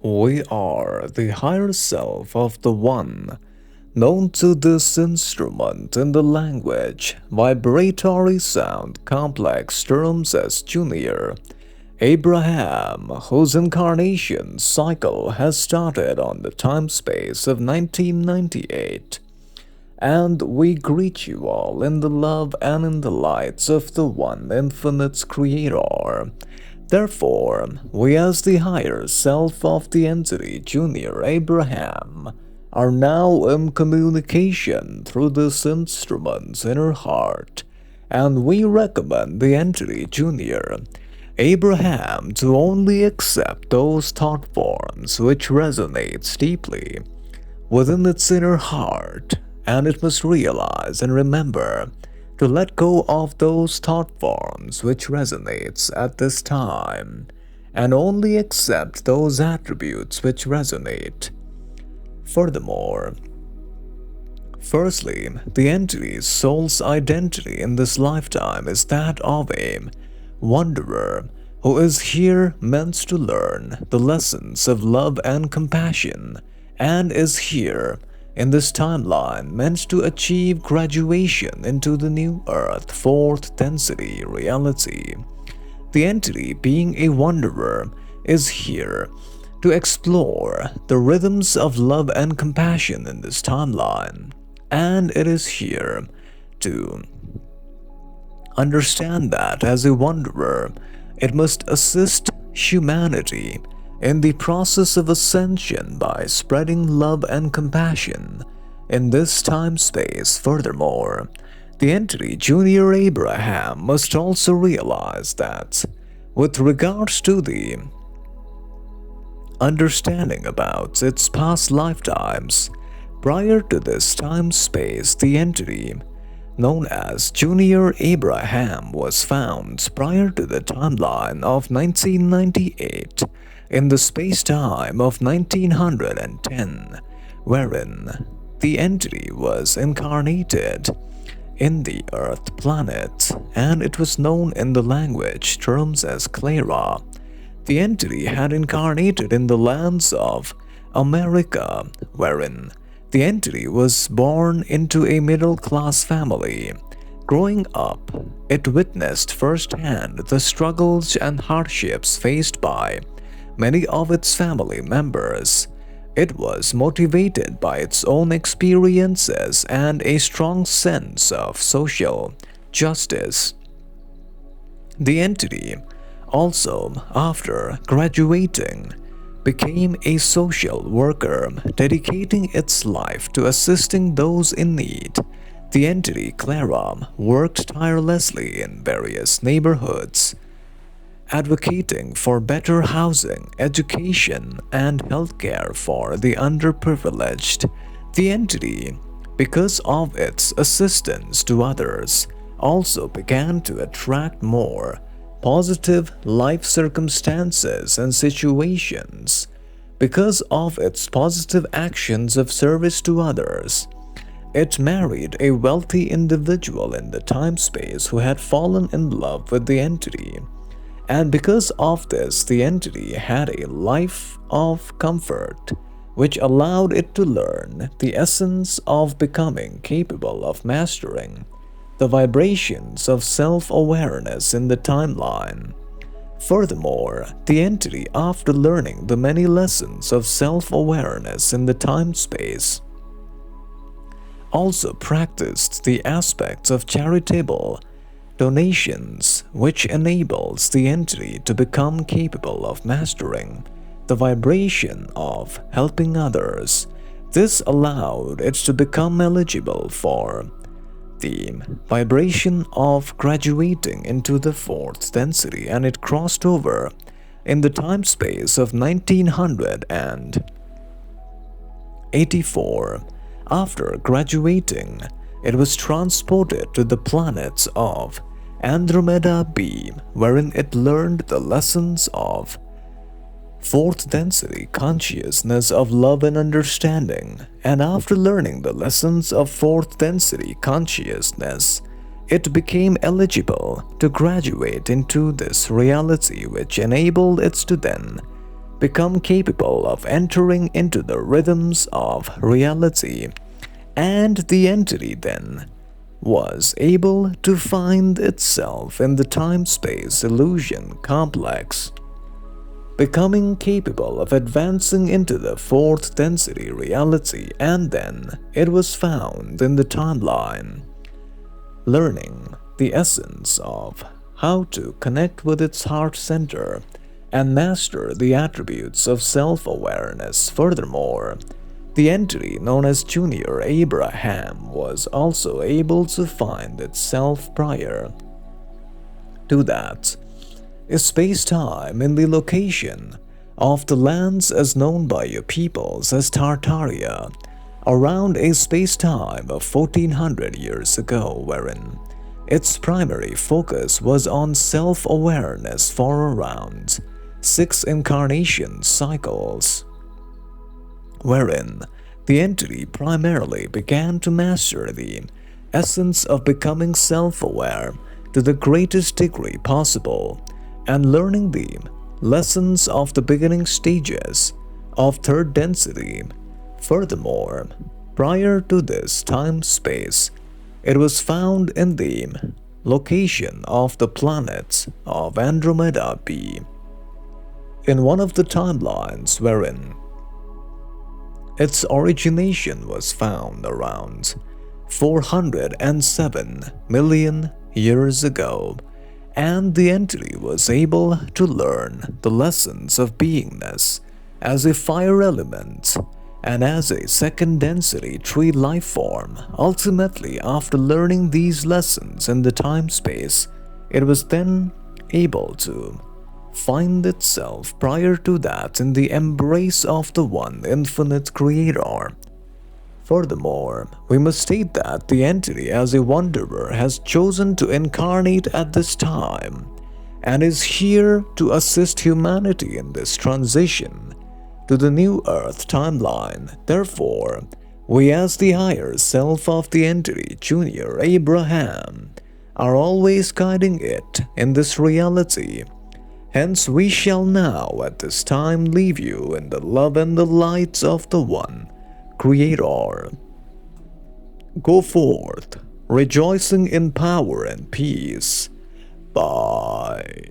We are the higher self of the One, known to this instrument in the language, vibratory sound complex terms as Junior Abraham, whose incarnation cycle has started on the time-space of 1998. And we greet you all in the love and in the lights of the One Infinite Creator. Therefore, we as the higher self of the entity Junior Abraham are now in communication through this instrument's inner heart, and we recommend the entity Junior Abraham to only accept those thought forms which resonates deeply within its inner heart, and it must realize and remember to let go of those thought forms which resonates at this time, and only accept those attributes which resonate. Furthermore, firstly, the entity's soul's identity in this lifetime is that of a wanderer who is here meant to learn the lessons of love and compassion, and is here in this timeline meant to achieve graduation into the new Earth fourth density reality. The entity, being a wanderer, is here to explore the rhythms of love and compassion in this timeline, and it is here to understand that as a wanderer, it must assist humanity in the process of ascension by spreading love and compassion in this time-space. Furthermore, the entity Junior Abraham must also realize that, with regards to the understanding about its past lifetimes, prior to this time-space, the entity known as Junior Abraham was found prior to the timeline of 1998 in the space-time of 1910, wherein the entity was incarnated in the Earth planet, and it was known in the language terms as Clara. The entity had incarnated in the lands of America, wherein the entity was born into a middle-class family. Growing up, it witnessed firsthand the struggles and hardships faced by many of its family members. It was motivated by its own experiences and a strong sense of social justice. The entity also, after graduating, became a social worker, dedicating its life to assisting those in need. The entity Clara worked tirelessly in various neighborhoods, advocating for better housing, education, and healthcare for the underprivileged. The entity, because of its assistance to others, also began to attract more positive life circumstances and situations. Because of its positive actions of service to others, it married a wealthy individual in the time-space who had fallen in love with the entity. And because of this, the entity had a life of comfort, which allowed it to learn the essence of becoming capable of mastering the vibrations of self-awareness in the timeline. Furthermore, the entity, after learning the many lessons of self-awareness in the time-space, also practiced the aspects of charitable donations, which enables the entity to become capable of mastering the vibration of helping others. This allowed it to become eligible for the vibration of graduating into the fourth density, and it crossed over in the time-space of 1984. After graduating, it was transported to the planets of Andromeda B, wherein it learned the lessons of fourth density consciousness of love and understanding. And after learning the lessons of fourth density consciousness, it became eligible to graduate into this reality, which enabled it to then become capable of entering into the rhythms of reality, and the entity then was able to find itself in the time-space illusion complex, becoming capable of advancing into the fourth density reality, and then it was found in the timeline, learning the essence of how to connect with its heart center and master the attributes of self-awareness. Furthermore, the entity known as Junior Abraham was also able to find itself prior to that space-time in the location of the lands as known by your peoples as Tartaria, around a space-time of 1400 years ago, wherein its primary focus was on self-awareness for around 6 incarnation cycles, wherein the entity primarily began to master the essence of becoming self-aware to the greatest degree possible and learning the lessons of the beginning stages of third density. Furthermore, prior to this time-space, it was found in the location of the planet of Andromeda B, in one of the timelines wherein its origination was found around 407 million years ago, and the entity was able to learn the lessons of beingness as a fire element and as a second density tree life form. Ultimately, after learning these lessons in the time-space, it was then able to find itself prior to that in the embrace of the one infinite creator. Furthermore, we must state that the entity as a wanderer has chosen to incarnate at this time and is here to assist humanity in this transition to the new Earth timeline. Therefore, we as the higher self of the entity, Junior Abraham, are always guiding it in this reality. Hence, we shall now at this time leave you in the love and the light of the One Creator. Go forth, rejoicing in power and peace. Bye.